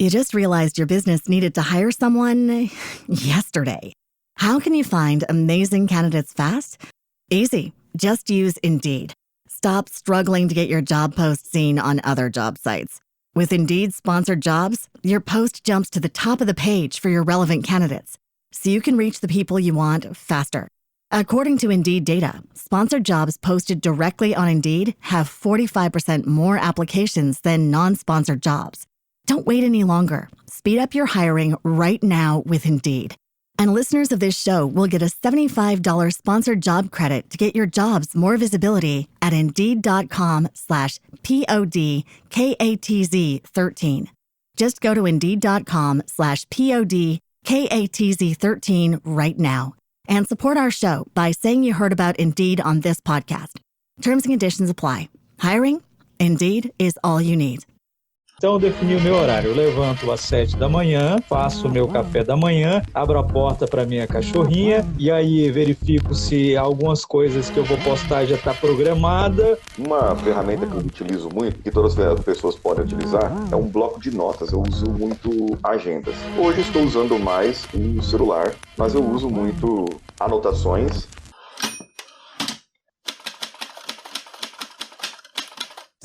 You just realized your business needed to hire someone yesterday. How can you find amazing candidates fast? Easy. Just use Indeed. Stop struggling to get your job post seen on other job sites. With Indeed sponsored jobs, your post jumps to the top of the page for your relevant candidates, so you can reach the people you want faster. According to Indeed data, sponsored jobs posted directly on Indeed have 45% more applications than non-sponsored jobs. Don't wait any longer. Speed up your hiring right now with Indeed. And listeners of this show will get a $75 sponsored job credit to get your jobs more visibility at Indeed.com/PODKATZ13. Just go to Indeed.com/PODKATZ13 right now and support our show by saying you heard about Indeed on this podcast. Terms and conditions apply. Hiring? Indeed is all you need. Então eu defini o meu horário, eu levanto às 7 da manhã, faço o meu café da manhã, abro a porta para minha cachorrinha e aí verifico se algumas coisas que eu vou postar já está programada. Uma ferramenta que eu utilizo muito, que todas as pessoas podem utilizar, é um bloco de notas. Eu uso muito agendas. Hoje estou usando mais o celular, mas eu uso muito anotações.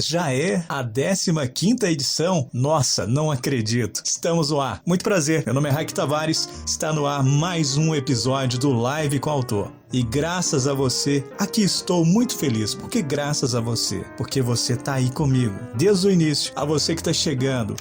Já é a 15ª edição? Nossa, não acredito. Estamos no ar. Muito prazer, meu nome é Raik Tavares. Está no ar mais um episódio do Live com o Autor. E graças a você, aqui estou muito feliz. Por que graças a você? Porque você está aí comigo. Desde o início, a você que está chegando.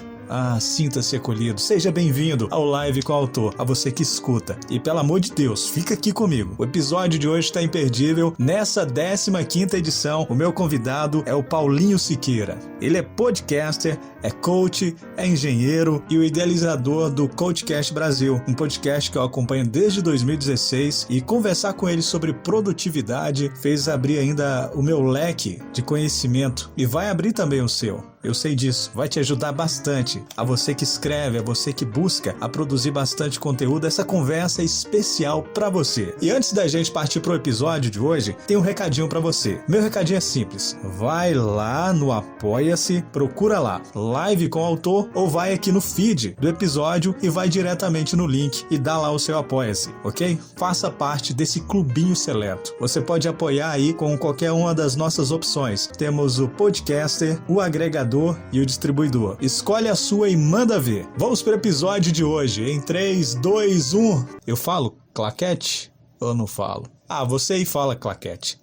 Sinta-se acolhido. Seja bem-vindo ao Live com o Autor, a você que escuta. E pelo amor de Deus, fica aqui comigo. O episódio de hoje está imperdível. Nessa 15ª edição, o meu convidado é o Paulinho Siqueira. Ele é podcaster, é coach, é engenheiro e o idealizador do Coachcast Brasil, um podcast que eu acompanho desde 2016, e conversar com ele sobre produtividade fez abrir ainda o meu leque de conhecimento e vai abrir também o seu. Eu sei disso, vai te ajudar bastante. A você que escreve, a você que busca a produzir bastante conteúdo, essa conversa é especial pra você. E antes da gente partir pro episódio de hoje, tem um recadinho pra você. Meu recadinho é simples. Vai lá no Apoia-se, procura lá, Live com o Autor, ou vai aqui no feed do episódio e vai diretamente no link e dá lá o seu Apoia-se, ok? Faça parte desse clubinho seleto. Você pode apoiar aí com qualquer uma das nossas opções. Temos o podcaster, o agregador e o distribuidor. Escolhe a sua e manda ver. Vamos para o episódio de hoje. Em 3, 2, 1. Eu falo claquete ou não falo? Você aí fala claquete.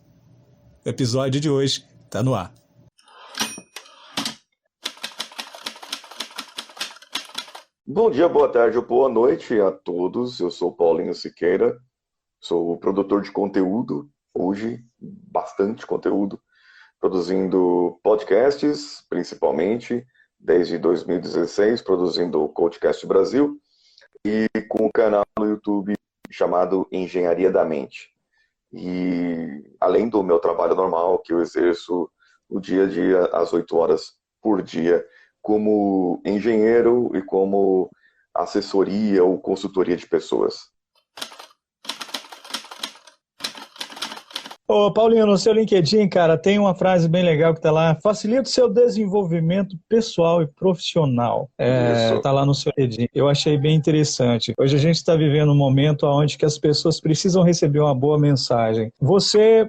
O episódio de hoje tá no ar. Bom dia, boa tarde ou boa noite a todos. Eu sou Paulinho Siqueira, sou produtor de conteúdo, hoje bastante conteúdo, produzindo podcasts, principalmente, desde 2016, produzindo o Coachcast Brasil, e com um canal no YouTube chamado Engenharia da Mente. E além do meu trabalho normal, que eu exerço no dia a dia, às 8 horas por dia, como engenheiro e como assessoria ou consultoria de pessoas. Ô, Paulinho, no seu LinkedIn, cara, tem uma frase bem legal que tá lá: facilita o seu desenvolvimento pessoal e profissional. Tá lá no seu LinkedIn. Eu achei bem interessante. Hoje a gente está vivendo um momento onde que as pessoas precisam receber uma boa mensagem. Você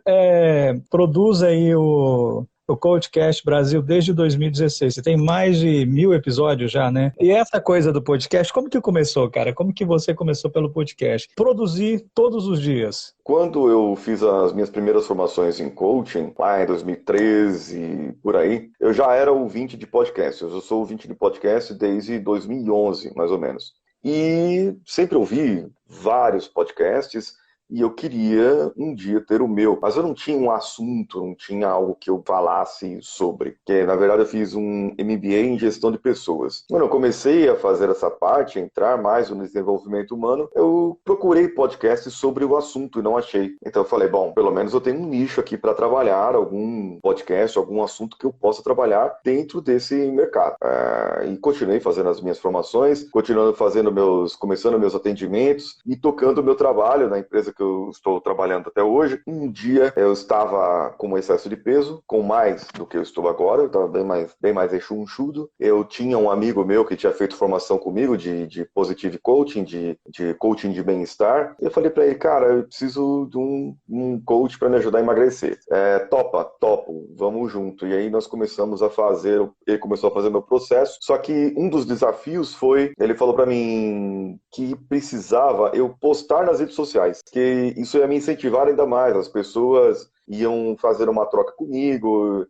produz aí o Coachcast Brasil desde 2016. Você tem mais de 1000 episódios já, né? E essa coisa do podcast, como que começou, cara? Como que você começou pelo podcast? Produzir todos os dias. Quando eu fiz as minhas primeiras formações em coaching, lá em 2013, por aí, eu já era ouvinte de podcast. Eu sou ouvinte de podcast desde 2011, mais ou menos. E sempre ouvi vários podcasts, e eu queria um dia ter o meu, mas eu não tinha um assunto, não tinha algo que eu falasse sobre. Porque, na verdade, eu fiz um MBA em gestão de pessoas. Quando eu comecei a fazer essa parte, entrar mais no desenvolvimento humano, eu procurei podcasts sobre o assunto e não achei. Então eu falei, bom, pelo menos eu tenho um nicho aqui para trabalhar, algum podcast, algum assunto que eu possa trabalhar dentro desse mercado. E continuei fazendo as minhas formações, continuando começando meus atendimentos e tocando o meu trabalho na empresa que que eu estou trabalhando até hoje. Um dia eu estava com um excesso de peso, com mais do que eu estou agora, eu estava bem mais rechonchudo. Eu tinha um amigo meu que tinha feito formação comigo de Positive Coaching, de coaching de bem-estar. Eu falei para ele, cara, eu preciso de um coach para me ajudar a emagrecer. Topo, vamos junto. E aí nós começamos a fazer, ele começou a fazer meu processo, só que um dos desafios foi, ele falou para mim que precisava eu postar nas redes sociais, que isso ia me incentivar ainda mais, as pessoas iam fazer uma troca comigo,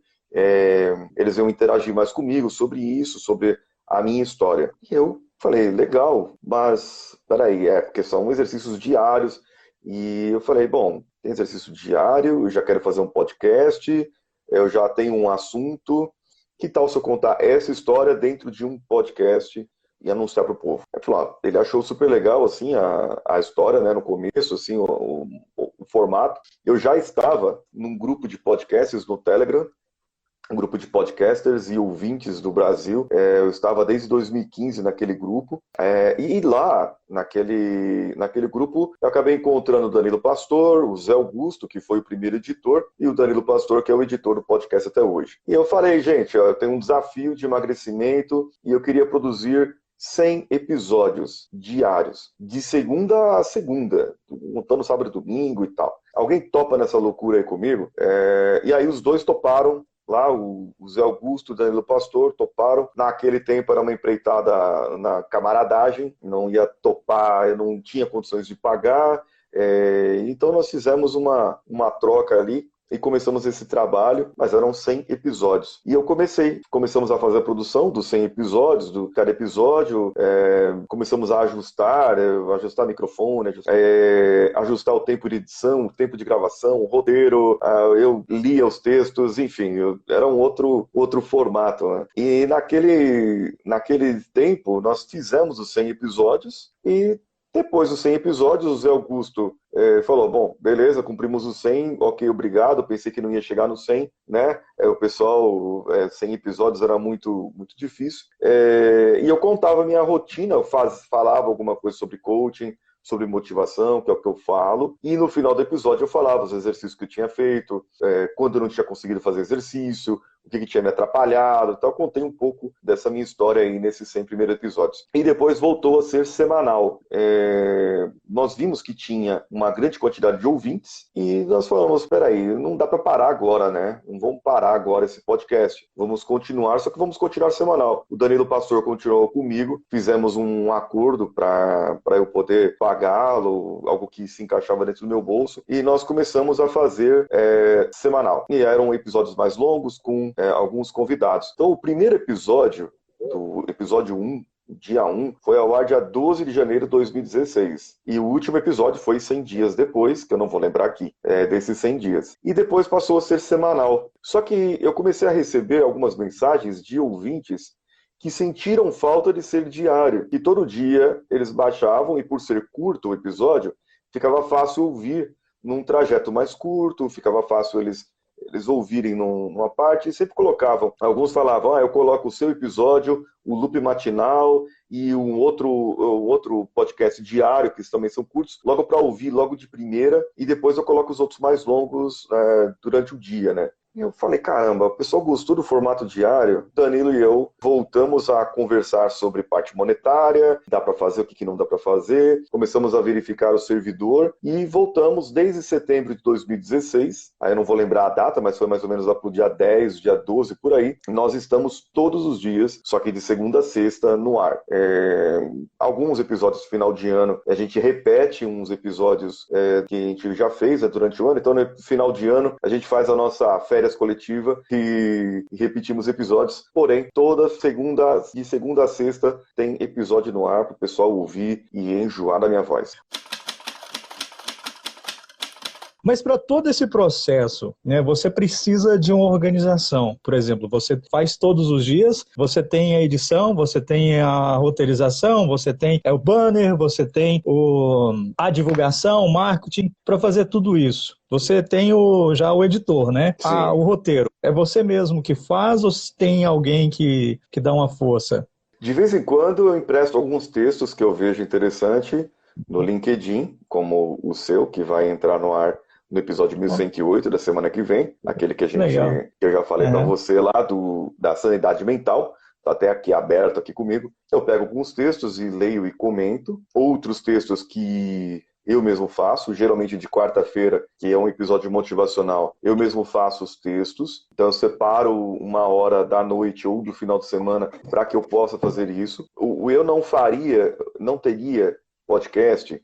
eles iam interagir mais comigo sobre isso, sobre a minha história. E eu falei, legal, mas peraí, porque são exercícios diários, e eu falei, bom, tem exercício diário, eu já quero fazer um podcast, eu já tenho um assunto, que tal se eu contar essa história dentro de um podcast e anunciar para o povo? Ele achou super legal assim, a história, né, no começo, assim, o formato. Eu já estava num grupo de podcasts no Telegram, um grupo de podcasters e ouvintes do Brasil. Eu estava desde 2015 naquele grupo. E lá, naquele grupo, eu acabei encontrando o Danilo Pastor, o Zé Augusto, que foi o primeiro editor, e o Danilo Pastor, que é o editor do podcast até hoje. E eu falei, gente, eu tenho um desafio de emagrecimento e eu queria produzir 100 episódios diários, de segunda a segunda, montando sábado e domingo e tal. Alguém topa nessa loucura aí comigo? E aí os dois toparam. Lá, o Zé Augusto e o Danilo Pastor toparam. Naquele tempo era uma empreitada na camaradagem, não ia topar, eu não tinha condições de pagar. Então nós fizemos uma troca ali e começamos esse trabalho, mas eram 100 episódios. E eu começamos a fazer a produção dos 100 episódios, do cada episódio, começamos a ajustar microfone, ajustar o tempo de edição, o tempo de gravação, o roteiro, eu lia os textos, enfim, era um outro formato, né? E naquele tempo, nós fizemos os 100 episódios e depois dos 100 episódios, o Zé Augusto falou, bom, beleza, cumprimos os 100, ok, obrigado, pensei que não ia chegar no 100, né? O pessoal, 100 episódios era muito, muito difícil. E eu contava a minha rotina, eu falava alguma coisa sobre coaching, sobre motivação, que é o que eu falo, e no final do episódio eu falava os exercícios que eu tinha feito, quando eu não tinha conseguido fazer exercício, o que tinha me atrapalhado, então eu contei um pouco dessa minha história aí nesses 100 primeiros episódios. E depois voltou a ser semanal. Nós vimos que tinha uma grande quantidade de ouvintes e nós falamos, peraí, não dá para parar agora, né? Não vamos parar agora esse podcast. Vamos continuar, só que vamos continuar semanal. O Danilo Pastor continuou comigo, fizemos um acordo para eu poder pagá-lo, algo que se encaixava dentro do meu bolso, e nós começamos a fazer semanal. E eram episódios mais longos, com alguns convidados. Então, o primeiro episódio, do episódio 1, dia 1, foi ao ar dia 12 de janeiro de 2016. E o último episódio foi 100 dias depois, que eu não vou lembrar aqui, desses 100 dias. E depois passou a ser semanal. Só que eu comecei a receber algumas mensagens de ouvintes que sentiram falta de ser diário. E todo dia eles baixavam, e por ser curto o episódio, ficava fácil ouvir num trajeto mais curto, ficava fácil eles ouvirem numa parte, e sempre colocavam. Alguns falavam, eu coloco o seu episódio, o loop matinal e um outro podcast diário, que também são curtos, logo para ouvir logo de primeira, e depois eu coloco os outros mais longos durante o dia, né? E eu falei, caramba, o pessoal gostou do formato diário? Danilo e eu voltamos a conversar sobre parte monetária, dá para fazer, o que não dá para fazer, começamos a verificar o servidor e voltamos desde setembro de 2016, aí eu não vou lembrar a data, mas foi mais ou menos lá pro dia 10, dia 12, por aí. Nós estamos todos os dias, só que de segunda a sexta, no ar. Alguns episódios final de ano, a gente repete uns episódios que a gente já fez durante o ano, então no final de ano a gente faz a nossa férias coletiva e repetimos episódios, porém de segunda a sexta tem episódio no ar para o pessoal ouvir e enjoar da minha voz. Mas para todo esse processo, né, você precisa de uma organização. Por exemplo, você faz todos os dias, você tem a edição, você tem a roteirização, você tem o banner, você tem a divulgação, o marketing, para fazer tudo isso. Você tem já o editor, né? O roteiro. É você mesmo que faz ou tem alguém que dá uma força? De vez em quando eu empresto alguns textos que eu vejo interessante no LinkedIn, como o seu, que vai entrar no ar no episódio 1108 da semana que vem, aquele que eu já falei para você lá da sanidade mental. Está até aqui aberto aqui comigo. Eu pego alguns textos e leio e comento. Outros textos que eu mesmo faço, geralmente de quarta-feira, que é um episódio motivacional, eu mesmo faço os textos. Então eu separo uma hora da noite ou do final de semana para que eu possa fazer isso. Eu não teria podcast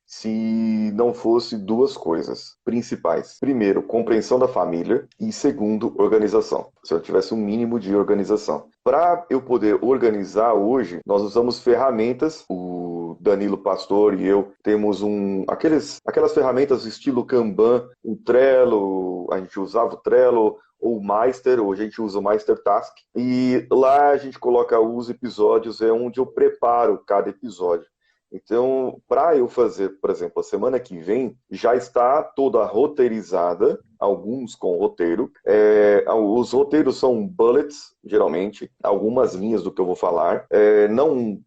se não fosse duas coisas principais. Primeiro, compreensão da família e segundo, organização. Se eu tivesse um mínimo de organização. Para eu poder organizar hoje, nós usamos ferramentas. O Danilo Pastor e eu temos aquelas ferramentas estilo Kanban, o Trello, a gente usava o Trello, ou o Meister, hoje a gente usa o Meister Task. E lá a gente coloca os episódios, é onde eu preparo cada episódio. Então, para eu fazer, por exemplo, a semana que vem, já está toda roteirizada, alguns com roteiro. Os roteiros são bullets, geralmente, algumas linhas do que eu vou falar.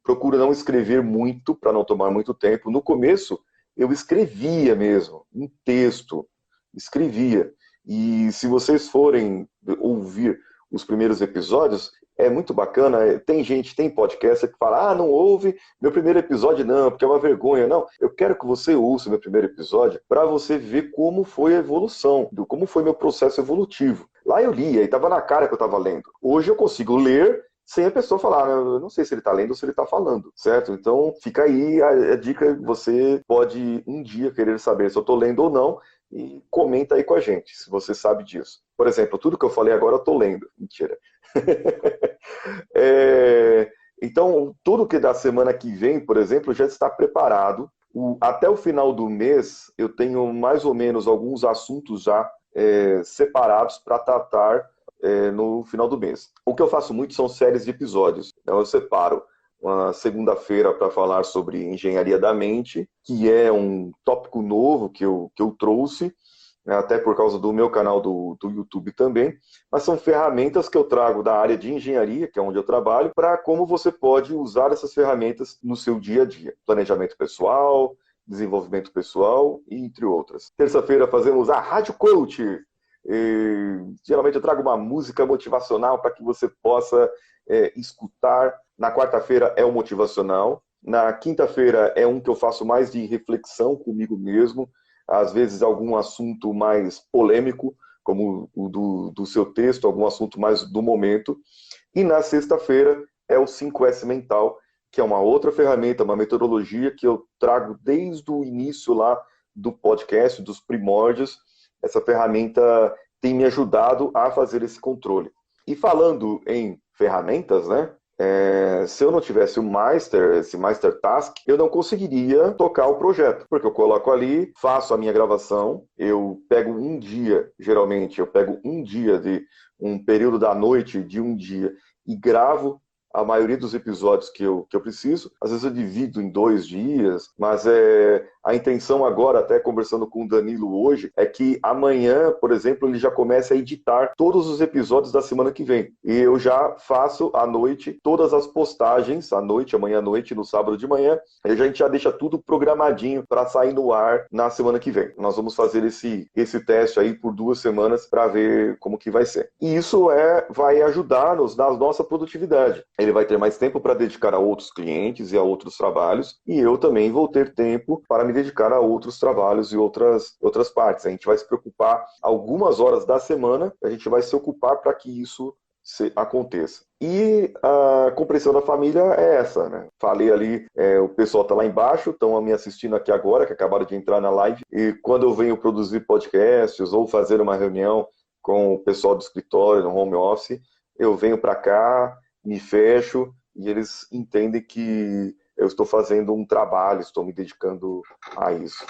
Procuro não escrever muito, para não tomar muito tempo. No começo, eu escrevia mesmo, um texto, escrevia. E se vocês forem ouvir os primeiros episódios, é muito bacana. Tem podcast que fala, não ouve meu primeiro episódio não, porque é uma vergonha. Não, eu quero que você ouça meu primeiro episódio para você ver como foi a evolução, como foi meu processo evolutivo. Lá eu lia e estava na cara que eu estava lendo. Hoje eu consigo ler sem a pessoa falar, eu não sei se ele está lendo ou se ele está falando, certo? Então fica aí a dica, você pode um dia querer saber se eu estou lendo ou não, e comenta aí com a gente, se você sabe disso. Por exemplo, tudo que eu falei agora eu estou lendo. Mentira. Então, tudo que da semana que vem, por exemplo, já está preparado. Até o final do mês, eu tenho mais ou menos alguns assuntos já separados para tratar no final do mês. O que eu faço muito são séries de episódios. Então, eu separo uma segunda-feira para falar sobre engenharia da mente, que é um tópico novo que eu trouxe, até por causa do meu canal do YouTube também, mas são ferramentas que eu trago da área de engenharia, que é onde eu trabalho, para como você pode usar essas ferramentas no seu dia a dia. Planejamento pessoal, desenvolvimento pessoal, entre outras. Terça-feira fazemos a Rádio Coach. Geralmente eu trago uma música motivacional para que você possa escutar. Na quarta-feira é o motivacional. Na quinta-feira é um que eu faço mais de reflexão comigo mesmo, às vezes algum assunto mais polêmico, como o do seu texto, algum assunto mais do momento. E na sexta-feira é o 5S Mental, que é uma outra ferramenta, uma metodologia que eu trago desde o início lá do podcast, dos primórdios. Essa ferramenta tem me ajudado a fazer esse controle. E falando em ferramentas, né? Se eu não tivesse esse Meister Task, eu não conseguiria tocar o projeto, porque eu coloco ali, faço a minha gravação, eu pego um dia, geralmente eu pego um dia de um período da noite de um dia e gravo a maioria dos episódios que eu preciso. Às vezes eu divido em 2 dias, mas a intenção agora, até conversando com o Danilo hoje, é que amanhã, por exemplo, ele já comece a editar todos os episódios da semana que vem. E eu já faço à noite todas as postagens, amanhã à noite, no sábado de manhã, a gente já deixa tudo programadinho para sair no ar na semana que vem. Nós vamos fazer esse teste aí por 2 semanas para ver como que vai ser. E isso vai ajudar-nos na nossa produtividade. Ele vai ter mais tempo para dedicar a outros clientes e a outros trabalhos, e eu também vou ter tempo para me dedicar a outros trabalhos e outras partes. A gente vai se preocupar algumas horas da semana, a gente vai se ocupar para que isso aconteça. E a compreensão da família é essa, né? Falei ali, o pessoal está lá embaixo, estão me assistindo aqui agora, que acabaram de entrar na live, e quando eu venho produzir podcasts ou fazer uma reunião com o pessoal do escritório, no home office, eu venho para cá, me fecho, e eles entendem que eu estou fazendo um trabalho, estou me dedicando a isso.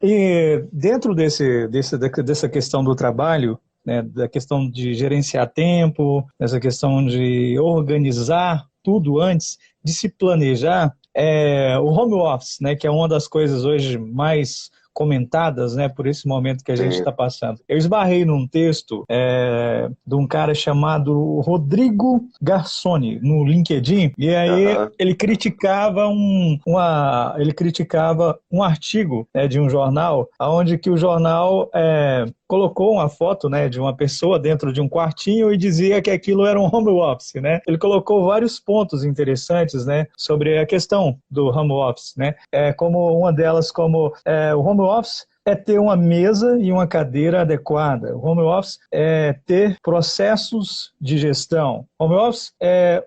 E dentro dessa questão do trabalho, né, da questão de gerenciar tempo, dessa questão de organizar tudo antes, de se planejar, o home office, né, que é uma das coisas hoje mais comentadas, né, por esse momento que a gente está passando. Eu esbarrei num texto de um cara chamado Rodrigo Garçoni, no LinkedIn, e aí ele criticava um artigo, né, de um jornal, onde que o jornal colocou uma foto, né, de uma pessoa dentro de um quartinho e dizia que aquilo era um home office, né? Ele colocou vários pontos interessantes, né, sobre a questão do home office, né? Como uma delas, o home office é ter uma mesa e uma cadeira adequada. O home office é ter processos de gestão. Home office é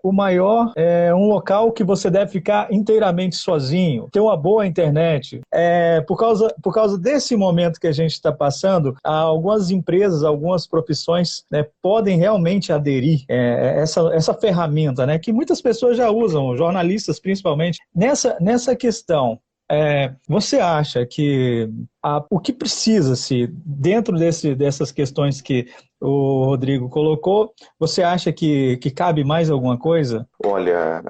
um local que você deve ficar inteiramente sozinho, ter uma boa internet. Por causa desse momento que a gente está passando, algumas empresas, algumas profissões, né, podem realmente aderir essa ferramenta, né, que muitas pessoas já usam, jornalistas principalmente, nessa questão. Você acha que o que precisa-se, dentro dessas questões que o Rodrigo colocou, você acha que cabe mais alguma coisa? Olha,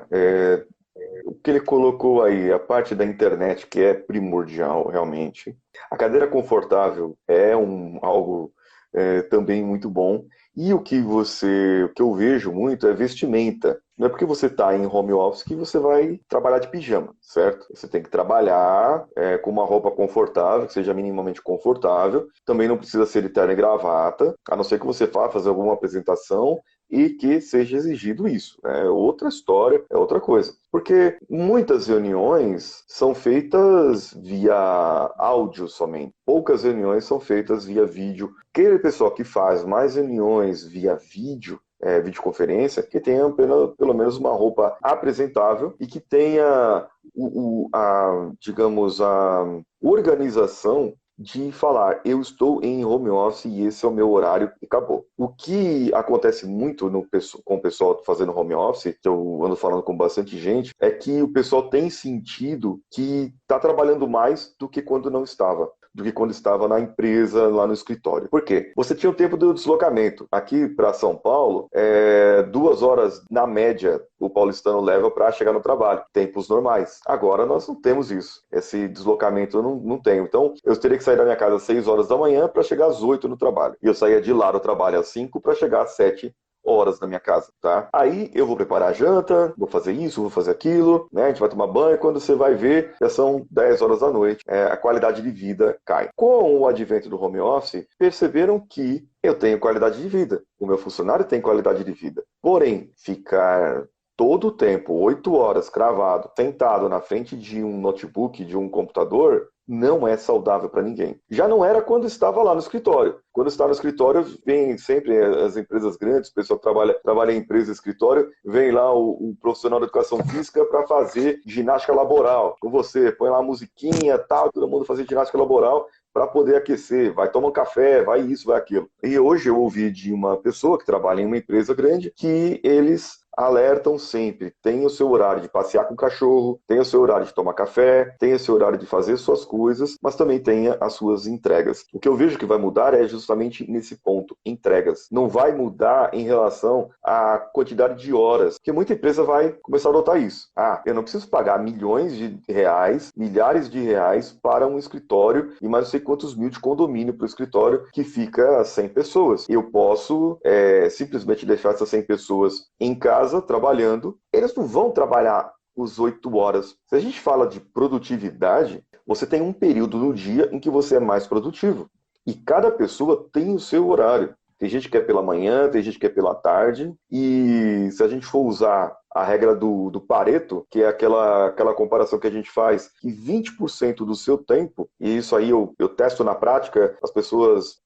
o que ele colocou aí, a parte da internet, que é primordial, realmente. A cadeira confortável é algo também muito bom. E o que eu vejo muito é vestimenta. Não é porque você está em home office que você vai trabalhar de pijama, certo? Você tem que trabalhar com uma roupa confortável, que seja minimamente confortável. Também não precisa ser de terno e gravata, a não ser que você vá fazer alguma apresentação e que seja exigido isso. É outra história, é outra coisa. Porque muitas reuniões são feitas via áudio somente. Poucas reuniões são feitas via vídeo. Aquele pessoal que faz mais reuniões via vídeo, videoconferência, que tenha pelo menos uma roupa apresentável e que tenha digamos, a organização de falar, eu estou em home office e esse é o meu horário e acabou. O que acontece muito com o pessoal fazendo home office, que eu ando falando com bastante gente, é que o pessoal tem sentido que está trabalhando mais do que quando não estava. Do que quando estava na empresa, lá no escritório. Por quê? Você tinha o tempo do deslocamento. Aqui para São Paulo, 2 horas na média o paulistano leva para chegar no trabalho. Tempos normais. Agora nós não temos isso. Esse deslocamento eu não tenho. Então, eu teria que sair da minha casa às 6 horas da manhã para chegar às 8 no trabalho. E eu saía de lá do trabalho às 5 para chegar às 7 horas na minha casa, tá? Aí eu vou preparar a janta, vou fazer isso, vou fazer aquilo, né? A gente vai tomar banho, quando você vai ver, já são 10 horas da noite, a qualidade de vida cai. Com o advento do home office, perceberam que eu tenho qualidade de vida, o meu funcionário tem qualidade de vida. Porém, ficar todo o tempo, 8 horas cravado, sentado na frente de um notebook, de um computador, não é saudável para ninguém. Já não era quando estava lá no escritório. Quando está no escritório, vem sempre as empresas grandes, o pessoal que trabalha em empresa e escritório, vem lá o profissional de educação física para fazer ginástica laboral. Com você, põe lá a musiquinha, tal, todo mundo fazer ginástica laboral para poder aquecer, vai tomar um café, vai isso, vai aquilo. E hoje eu ouvi de uma pessoa que trabalha em uma empresa grande que eles alertam sempre, tem o seu horário de passear com o cachorro, tem o seu horário de tomar café, tem o seu horário de fazer suas coisas, mas também tenha as suas entregas. O que eu vejo que vai mudar é justamente nesse ponto, entregas. Não vai mudar em relação à quantidade de horas, porque muita empresa vai começar a adotar isso. Eu não preciso pagar milhões de reais, milhares de reais para um escritório e mais não sei quantos mil de condomínio para o escritório que fica 100 pessoas. Eu posso simplesmente deixar essas 100 pessoas em casa trabalhando, eles não vão trabalhar os 8 horas. Se a gente fala de produtividade, você tem um período no dia em que você é mais produtivo. E cada pessoa tem o seu horário. Tem gente que é pela manhã, tem gente que é pela tarde. E se a gente for usar a regra do Pareto, que é aquela comparação que a gente faz, que 20% do seu tempo, e isso aí eu testo na prática, as pessoas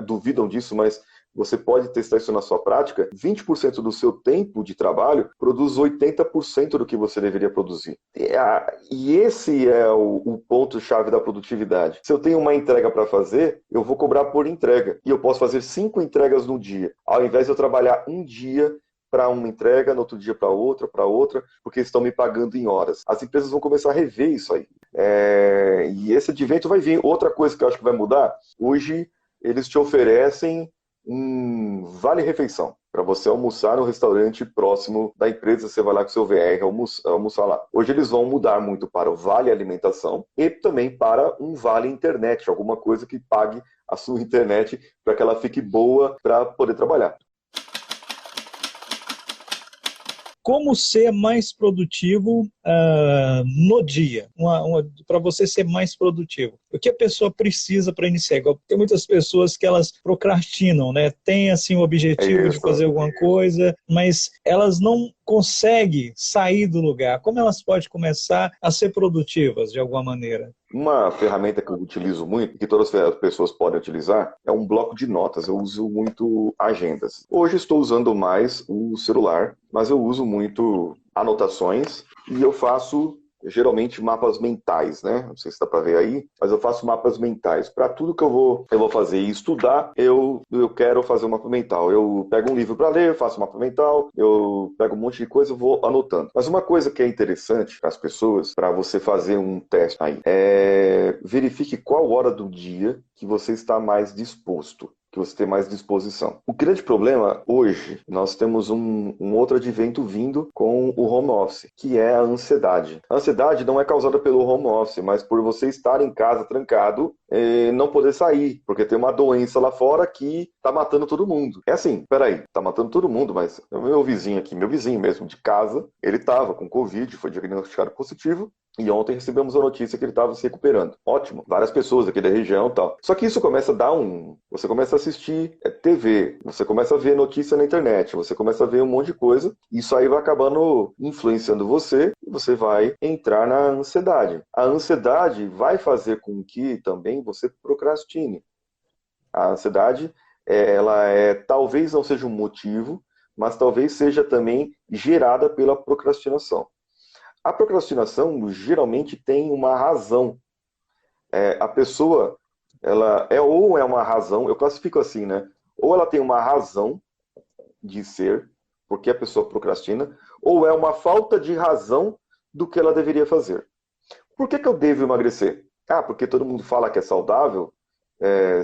duvidam disso, mas você pode testar isso na sua prática, 20% do seu tempo de trabalho produz 80% do que você deveria produzir. E esse é o ponto-chave da produtividade. Se eu tenho uma entrega para fazer, eu vou cobrar por entrega. E eu posso fazer 5 entregas no dia, ao invés de eu trabalhar um dia para uma entrega, no outro dia para outra, porque estão me pagando em horas. As empresas vão começar a rever isso aí. E esse advento vai vir. Outra coisa que eu acho que vai mudar, hoje eles te oferecem um vale-refeição para você almoçar no restaurante próximo da empresa. Você vai lá com o seu VR almoçar lá. Hoje eles vão mudar muito para o vale alimentação e também para um vale internet, alguma coisa que pague a sua internet para que ela fique boa para poder trabalhar. Como ser mais produtivo no dia, para você ser mais produtivo? O que a pessoa precisa para iniciar? Tem muitas pessoas que elas procrastinam, né? Tem assim, o objetivo de fazer alguma coisa, mas elas não conseguem sair do lugar. Como elas podem começar a ser produtivas de alguma maneira? Uma ferramenta que eu utilizo muito, que todas as pessoas podem utilizar, é um bloco de notas. Eu uso muito agendas. Hoje estou usando mais o celular, mas eu uso muito anotações e eu faço geralmente mapas mentais, né? Não sei se dá para ver aí, mas eu faço mapas mentais. Para tudo que eu vou fazer e estudar, eu quero fazer um mapa mental. Eu pego um livro para ler, faço um mapa mental, eu pego um monte de coisa e vou anotando. Mas uma coisa que é interessante para as pessoas, para você fazer um teste aí, verifique qual hora do dia que você está mais disposto, que você tem mais disposição. O grande problema hoje, nós temos um outro advento vindo com o home office, que é a ansiedade. A ansiedade não é causada pelo home office, mas por você estar em casa trancado e não poder sair, porque tem uma doença lá fora que tá matando todo mundo. É assim, peraí, tá matando todo mundo, mas o meu vizinho aqui, meu vizinho mesmo de casa, ele tava com Covid, foi diagnosticado positivo, e ontem recebemos a notícia que ele estava se recuperando. Ótimo, várias pessoas aqui da região e tal. Só que isso começa a dar Você começa a assistir TV, você começa a ver notícia na internet, você começa a ver um monte de coisa, e isso aí vai acabando influenciando você, e você vai entrar na ansiedade. A ansiedade vai fazer com que também você procrastine. A ansiedade, talvez não seja um motivo, mas talvez seja também gerada pela procrastinação. A procrastinação geralmente tem uma razão. A pessoa, ou é uma razão, eu classifico assim, né? Ou ela tem uma razão de ser, porque a pessoa procrastina, ou é uma falta de razão do que ela deveria fazer. Por que eu devo emagrecer? Porque todo mundo fala que é saudável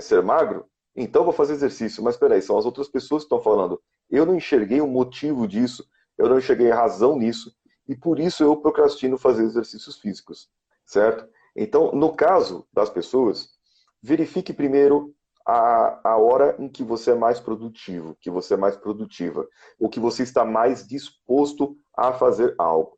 ser magro, então vou fazer exercício. Mas peraí, são as outras pessoas que estão falando. Eu não enxerguei o motivo disso, eu não enxerguei a razão nisso, e por isso eu procrastino fazer exercícios físicos, certo? Então, no caso das pessoas, verifique primeiro a hora em que você é mais produtivo, que você é mais produtiva, ou que você está mais disposto a fazer algo.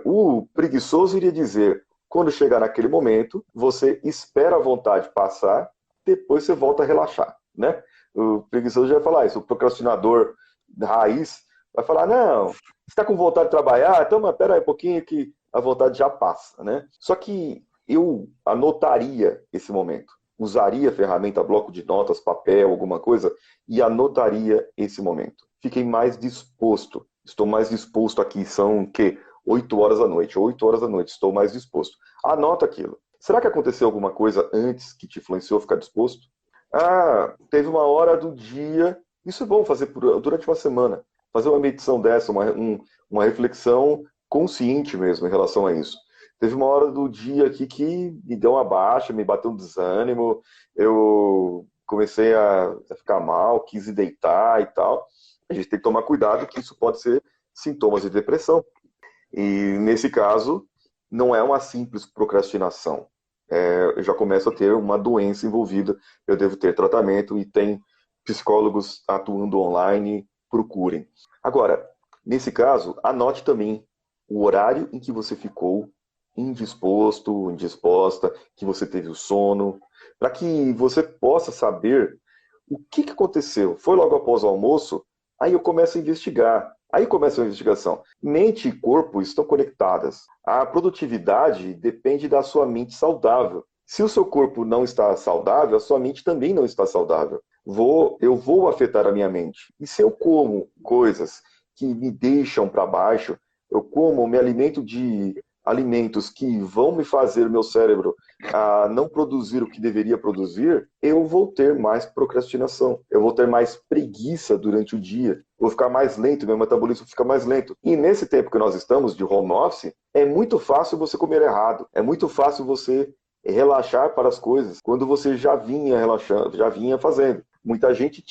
O preguiçoso iria dizer, quando chegar naquele momento, você espera a vontade passar, depois você volta a relaxar, né? O preguiçoso já vai falar isso, o procrastinador raiz vai falar, não, você está com vontade de trabalhar? Então, mas pera aí um pouquinho que a vontade já passa, né? Só que eu anotaria esse momento. Usaria a ferramenta bloco de notas, papel, alguma coisa, e anotaria esse momento. Fiquei mais disposto. Estou mais disposto aqui. São, 8 horas da noite. 8 horas da noite. Estou mais disposto. Anota aquilo. Será que aconteceu alguma coisa antes que te influenciou a ficar disposto? Teve uma hora do dia. Isso é bom fazer durante uma semana. Fazer uma medição dessa, uma reflexão consciente mesmo em relação a isso. Teve uma hora do dia aqui que me deu uma baixa, me bateu um desânimo, eu comecei a ficar mal, quis ir deitar e tal. A gente tem que tomar cuidado que isso pode ser sintomas de depressão. E nesse caso, não é uma simples procrastinação. Eu já começo a ter uma doença envolvida, eu devo ter tratamento e tem psicólogos atuando online, procurem. Agora, nesse caso, anote também o horário em que você ficou indisposto, indisposta, que você teve o sono, para que você possa saber o que aconteceu. Foi logo após o almoço? Aí eu começo a investigar. Aí começa a investigação. Mente e corpo estão conectadas. A produtividade depende da sua mente saudável. Se o seu corpo não está saudável, a sua mente também não está saudável. Eu vou afetar a minha mente. E se eu como coisas que me deixam para baixo, me alimento de alimentos que vão me fazer meu cérebro a não produzir o que deveria produzir, eu vou ter mais procrastinação. Eu vou ter mais preguiça durante o dia. Vou ficar mais lento, meu metabolismo fica mais lento. E nesse tempo que nós estamos de home office, é muito fácil você comer errado. É muito fácil você relaxar para as coisas quando você já vinha relaxando, já vinha fazendo. Muita gente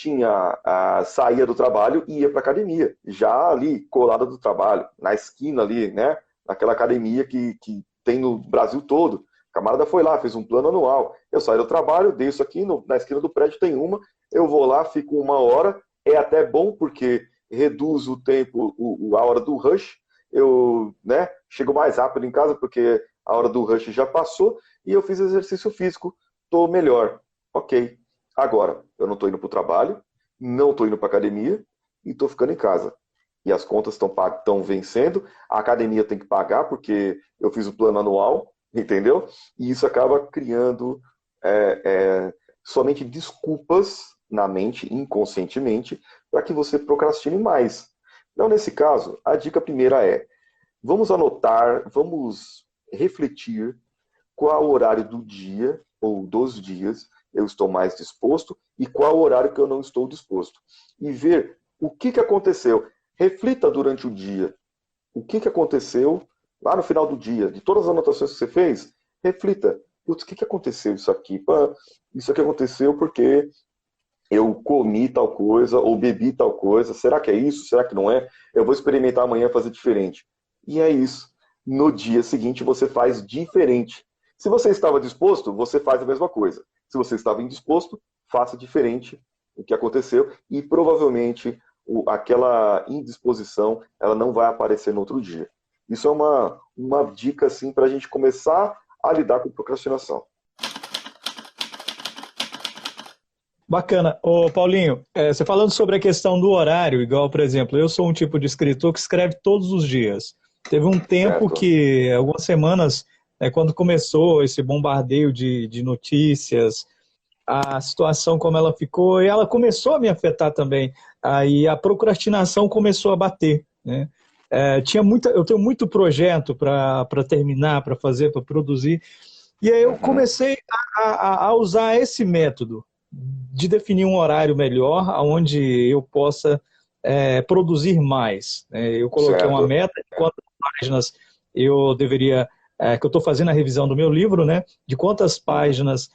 saía do trabalho e ia para academia, já ali, colada do trabalho, na esquina ali, né? Naquela academia que tem no Brasil todo. O camarada foi lá, fez um plano anual. Eu saí do trabalho, desço aqui, na esquina do prédio tem uma, eu vou lá, fico 1 hora, é até bom porque reduz o tempo, a hora do rush, eu, né, chego mais rápido em casa porque a hora do rush já passou e eu fiz exercício físico, estou melhor. Ok. Agora, eu não estou indo para o trabalho, não estou indo para a academia e estou ficando em casa. E as contas estão vencendo, a academia tem que pagar porque eu fiz o plano anual, entendeu? E isso acaba criando somente desculpas na mente, inconscientemente, para que você procrastine mais. Então, nesse caso, a dica primeira é: vamos anotar, vamos refletir qual o horário do dia ou dos dias eu estou mais disposto e qual o horário que eu não estou disposto. E ver o que aconteceu. Reflita durante o dia o que aconteceu lá no final do dia. De todas as anotações que você fez, reflita. Putz, o que aconteceu isso aqui? Isso aqui aconteceu porque eu comi tal coisa ou bebi tal coisa. Será que é isso? Será que não é? Eu vou experimentar amanhã fazer diferente. E é isso. No dia seguinte você faz diferente. Se você estava disposto, você faz a mesma coisa. Se você estava indisposto, faça diferente o que aconteceu e provavelmente aquela indisposição ela não vai aparecer no outro dia. Isso é uma dica assim, para a gente começar a lidar com procrastinação. Bacana. Ô, Paulinho, você falando sobre a questão do horário, igual, por exemplo, eu sou um tipo de escritor que escreve todos os dias. Teve um tempo que, algumas semanas, quando começou esse bombardeio de notícias, a situação como ela ficou, e ela começou a me afetar também. Aí a procrastinação começou a bater, né? Eu tenho muito projeto para terminar, para fazer, para produzir, e aí eu comecei a usar esse método de definir um horário melhor, onde eu possa produzir mais, né? Eu coloquei uma meta de quantas páginas eu deveria, que eu estou fazendo a revisão do meu livro, né? De quantas páginas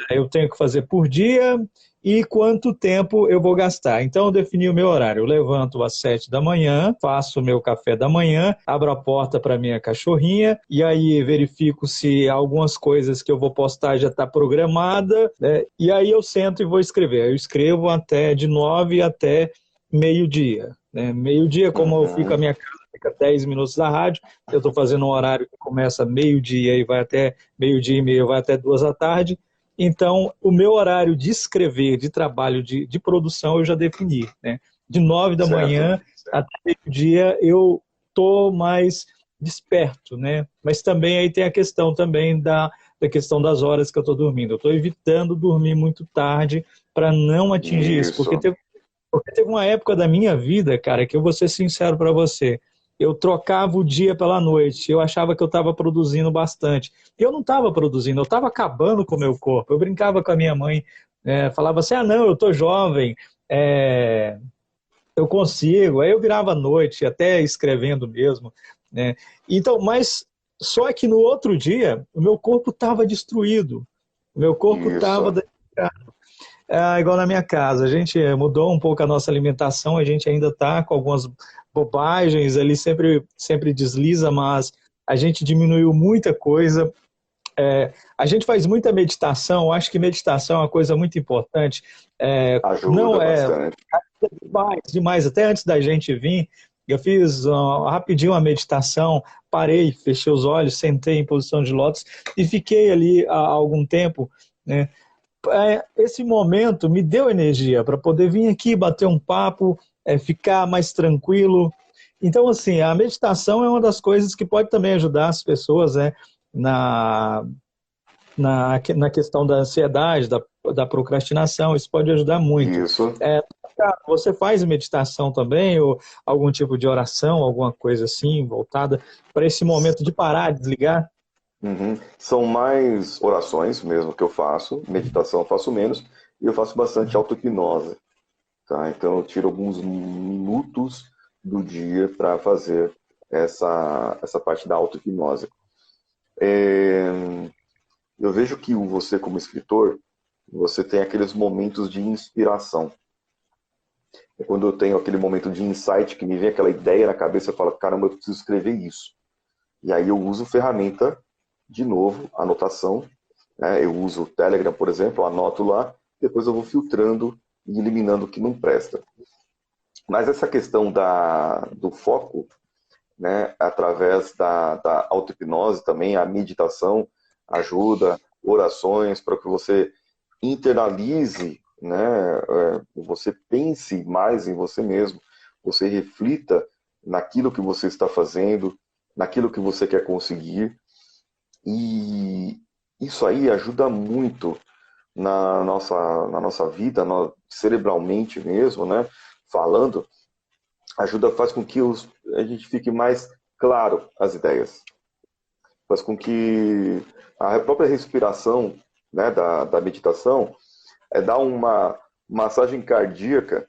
eu tenho que fazer por dia e quanto tempo eu vou gastar. Então, eu defini o meu horário. Eu levanto às 7 da manhã, faço o meu café da manhã, abro a porta para minha cachorrinha e aí verifico se algumas coisas que eu vou postar já está programada, né? E aí eu sento e vou escrever. Eu escrevo de 9 até meio-dia, né? Meio-dia, como eu fico a minha casa, fica 10 minutos da rádio, eu estou fazendo um horário que começa meio-dia e vai até meio-dia e meio, vai até 2 da tarde. Então, o meu horário de escrever, de trabalho, de produção, eu já defini, né? De 9 da manhã até meio-dia eu estou mais desperto, né? Mas também aí tem a questão também da questão das horas que eu estou dormindo. Eu estou evitando dormir muito tarde para não atingir isso. Porque teve uma época da minha vida, cara, que eu vou ser sincero para você, eu trocava o dia pela noite, eu achava que eu estava produzindo bastante. Eu não estava produzindo, eu estava acabando com o meu corpo. Eu brincava com a minha mãe, falava assim, não, eu estou jovem, eu consigo. Aí eu virava à noite, até escrevendo mesmo, né? Então, mas só que no outro dia, o meu corpo estava destruído. O meu corpo estava... igual na minha casa, a gente mudou um pouco a nossa alimentação, a gente ainda está com algumas bobagens ali, sempre desliza, mas a gente diminuiu muita coisa. A gente faz muita meditação, acho que meditação é uma coisa muito importante. Ajuda bastante. Demais. Até antes da gente vir, eu fiz rapidinho uma meditação, parei, fechei os olhos, sentei em posição de lótus e fiquei ali há algum tempo, né? Esse momento me deu energia para poder vir aqui, bater um papo, ficar mais tranquilo. Então, assim, a meditação é uma das coisas que pode também ajudar as pessoas, né, na questão da ansiedade, da procrastinação. Isso pode ajudar muito. Isso. Você faz meditação também, ou algum tipo de oração, alguma coisa assim, voltada para esse momento de parar, desligar? São mais orações mesmo que eu faço, meditação eu faço menos, e eu faço bastante auto-hipnose. Tá? Então eu tiro alguns minutos do dia para fazer essa parte da auto-hipnose. Eu vejo que você, como escritor, você tem aqueles momentos de inspiração. É quando eu tenho aquele momento de insight, que me vem aquela ideia na cabeça, eu falo, caramba, eu preciso escrever isso. E aí eu uso ferramenta, de novo, anotação, né? Eu uso o Telegram, por exemplo, eu anoto lá, depois eu vou filtrando e eliminando o que não presta. Mas essa questão do foco, né, através da auto-hipnose também, a meditação ajuda, orações para que você internalize, né, você pense mais em você mesmo, você reflita naquilo que você está fazendo, naquilo que você quer conseguir. E isso aí ajuda muito na nossa vida, cerebralmente mesmo, né? Falando, faz com que a gente fique mais claro as ideias. Faz com que a própria respiração, né, da meditação dá uma massagem cardíaca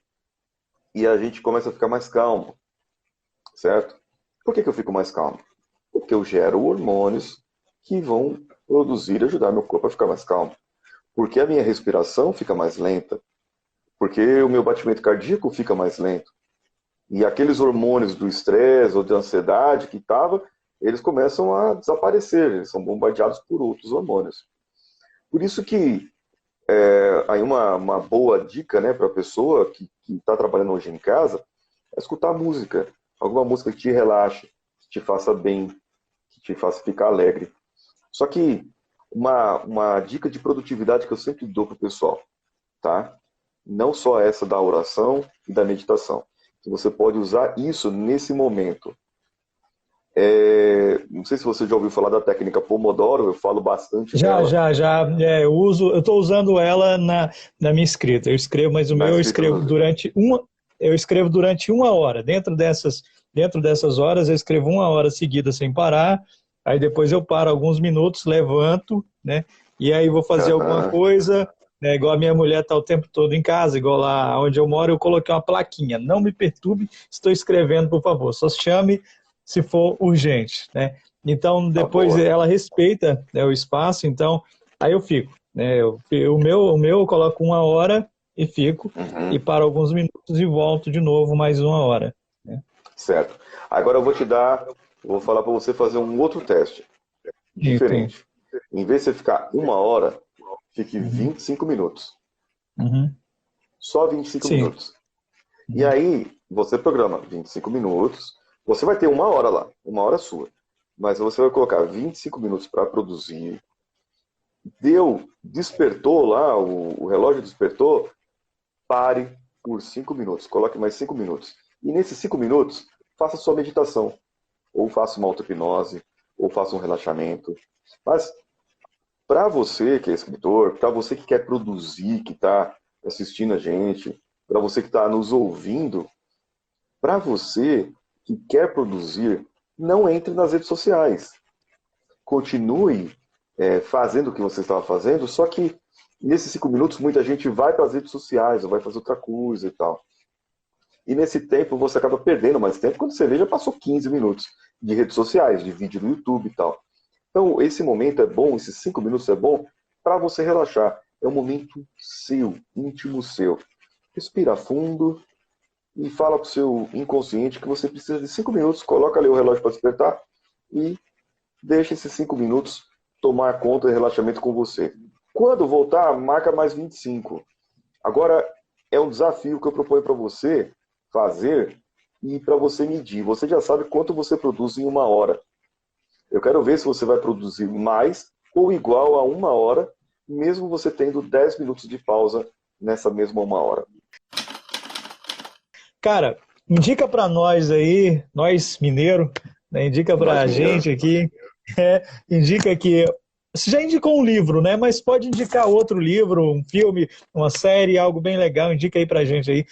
e a gente começa a ficar mais calmo, certo? Por que eu fico mais calmo? Porque eu gero hormônios que vão produzir e ajudar meu corpo a ficar mais calmo. Porque a minha respiração fica mais lenta. Porque o meu batimento cardíaco fica mais lento. E aqueles hormônios do estresse ou de ansiedade que estava, eles começam a desaparecer. Eles são bombardeados por outros hormônios. Por isso que aí uma boa dica, né, para a pessoa que está trabalhando hoje em casa é escutar música. Alguma música que te relaxe, que te faça bem, que te faça ficar alegre. Só que uma dica de produtividade que eu sempre dou para o pessoal, tá? Não só essa da oração e da meditação. Que você pode usar isso nesse momento. Não sei se você já ouviu falar da técnica Pomodoro, eu falo bastante dela. Já. Eu estou usando ela na minha escrita. Eu escrevo, mas o meu eu escrevo durante uma hora. Dentro dessas horas, eu escrevo uma hora seguida sem parar. Aí depois eu paro alguns minutos, levanto, né? E aí vou fazer alguma coisa, né? Igual a minha mulher está o tempo todo em casa, igual lá onde eu moro, eu coloquei uma plaquinha. Não me perturbe, estou escrevendo, por favor. Só chame se for urgente, né? Então, depois ela respeita, né, o espaço, então, aí eu fico, né? O meu eu coloco uma hora e fico, e paro alguns minutos e volto de novo mais uma hora. Né? Certo. Agora eu vou falar para você fazer um outro teste, diferente. Sim. Em vez de você ficar uma hora, fique 25 minutos. Só 25 minutos. E aí, você programa 25 minutos, você vai ter uma hora lá, uma hora sua. Mas você vai colocar 25 minutos para produzir. Despertou lá, o relógio despertou, pare por 5 minutos, coloque mais 5 minutos. E nesses 5 minutos, faça sua meditação. Ou faça uma auto-hipnose, ou faça um relaxamento. Mas, para você que é escritor, para você que quer produzir, que está assistindo a gente, para você que está nos ouvindo, para você que quer produzir, não entre nas redes sociais. Continue fazendo o que você estava fazendo, só que nesses 5 minutos muita gente vai para as redes sociais, ou vai fazer outra coisa e tal. E nesse tempo você acaba perdendo mais tempo, quando você vê já passou 15 minutos de redes sociais, de vídeo no YouTube e tal. Então esse momento é bom, esses 5 minutos é bom para você relaxar. É um momento seu, íntimo seu. Respira fundo e fala para o seu inconsciente que você precisa de 5 minutos, coloca ali o relógio para despertar e deixa esses 5 minutos tomar conta de relaxamento com você. Quando voltar, marca mais 25. Agora, é um desafio que eu proponho para você fazer e para você medir. Você já sabe quanto você produz em uma hora. Eu quero ver se você vai produzir mais ou igual a uma hora, mesmo você tendo 10 minutos de pausa nessa mesma uma hora. Cara, indica para nós aí, nós mineiro, né? Indica para a gente aqui, indica que você já indicou um livro, né? Mas pode indicar outro livro, um filme, uma série, algo bem legal. Indica aí pra gente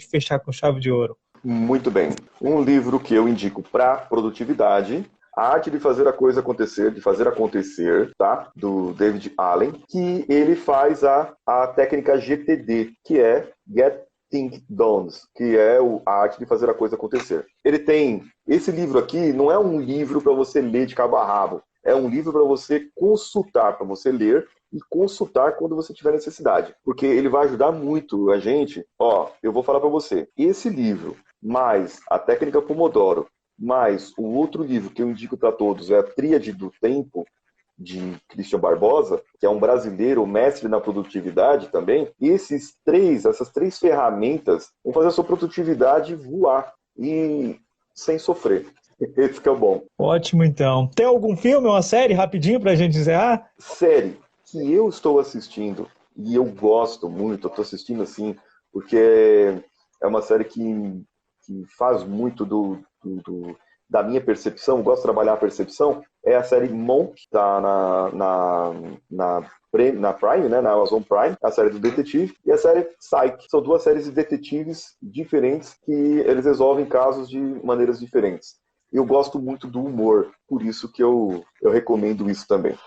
fechar com chave de ouro. Muito bem. Um livro que eu indico para produtividade, A Arte de Fazer a Coisa Acontecer, de Fazer Acontecer, tá? Do David Allen, que ele faz a técnica GTD, que é Get Things Done, que é a arte de fazer a coisa acontecer. Ele tem, esse livro aqui não é um livro para você ler de cabo a rabo, é um livro para você consultar, para você ler e consultar quando você tiver necessidade, porque ele vai ajudar muito a gente. Ó, eu vou falar para você, esse livro, mais a técnica Pomodoro, mais o outro livro que eu indico para todos, é a Tríade do Tempo, de Christian Barbosa, que é um brasileiro, mestre na produtividade também. E essas três ferramentas vão fazer a sua produtividade voar e sem sofrer. Esse que é o bom. Ótimo, então. Tem algum filme ou uma série, rapidinho, pra gente encerrar? Série que eu estou assistindo, e eu gosto muito, eu estou assistindo assim, porque é uma série que faz muito da minha percepção, gosto de trabalhar a percepção, é a série Monk, que está na Prime, né, na Amazon Prime, a série do detetive, e a série Psyche. São duas séries de detetives diferentes que eles resolvem casos de maneiras diferentes. Eu gosto muito do humor, por isso que eu recomendo isso também.